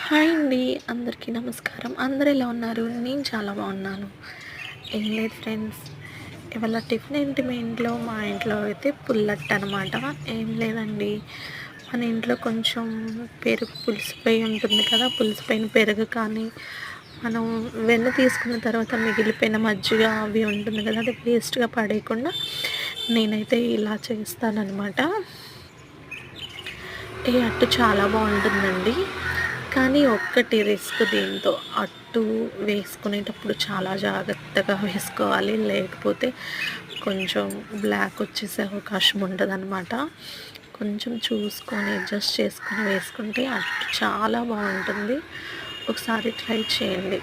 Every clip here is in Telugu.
హాయ్ అండి. అందరికీ నమస్కారం. అందరూ ఎలా ఉన్నారు? నేను చాలా బాగున్నాను. ఏం లేదు ఫ్రెండ్స్, ఇవాళ టిఫిన్ ఏంటి మీ ఇంట్లో? మా ఇంట్లో అయితే పుల్లట్టు అనమాట. ఏం లేదండి, మన ఇంట్లో కొంచెం పెరుగు పులిసిపోయి ఉంటుంది కదా, పులిసిపోయిన పెరుగు కానీ, మనం వెన్న తీసుకున్న తర్వాత మిగిలిపోయిన మజ్జిగ అవి ఉంటుంది కదా, అది వేస్ట్గా పడేయకుండా నేనైతే ఇలా చేస్తానన్నమాట. ఈ అట్టు చాలా బాగుంటుందండి. కానీ ఒక్కటి రిస్క్ దీంతో, అట్టు వేసుకునేటప్పుడు చాలా జాగ్రత్తగా వేసుకోవాలి. లేకపోతే కొంచెం బ్లాక్ వచ్చేసే అవకాశం ఉంటుందన్నమాట. కొంచెం చూసుకొని అడ్జస్ట్ చేసుకొని వేసుకుంటే అట్టు చాలా బాగుంటుంది. ఒకసారి ట్రై చేయండి.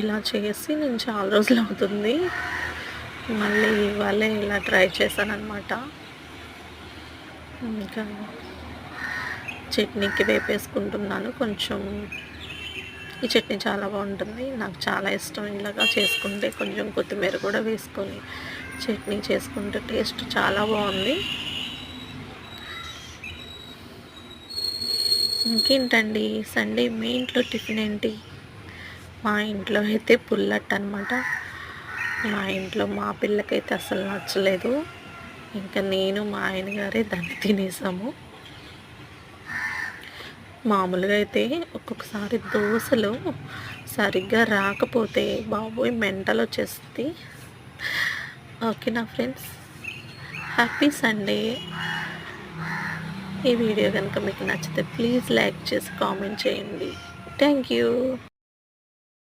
ఇలా చేసి నేను చాలా రోజులు అవుతుంది. మళ్ళీ ఇవాళే ఇలా ట్రై చేశానన్నమాట. ఇంకా చట్నీకి వేపేసుకుంటున్నాను. కొంచెం ఈ చట్నీ చాలా బాగుంటుంది, నాకు చాలా ఇష్టం. ఇలాగా చేసుకుంటే కొంచెం కొత్తిమీర కూడా వేసుకొని చట్నీ చేసుకుంటే టేస్ట్ చాలా బాగుంది. ఇంకేంటండి, సండే మీ ఇంట్లో టిఫిన్ ఏంటి? మా ఇంట్లో అయితే పుల్లట్టు అనమాట. మా ఇంట్లో మా పిల్లకైతే అసలు నచ్చలేదు. ఇంకా నేను మా ఆయన గారే దాన్ని తినేసాము. మామూలుగా అయితే ఒక్కొక్కసారి దోశలు సరిగ్గా రాకపోతే బాబోయ్ మెంటల్ వచ్చేస్తుంది. ఓకేనా ఫ్రెండ్స్, హ్యాపీ సండే. ఈ వీడియో కనుక మీకు నచ్చితే ప్లీజ్ లైక్ చేసి కామెంట్ చేయండి. Thank you.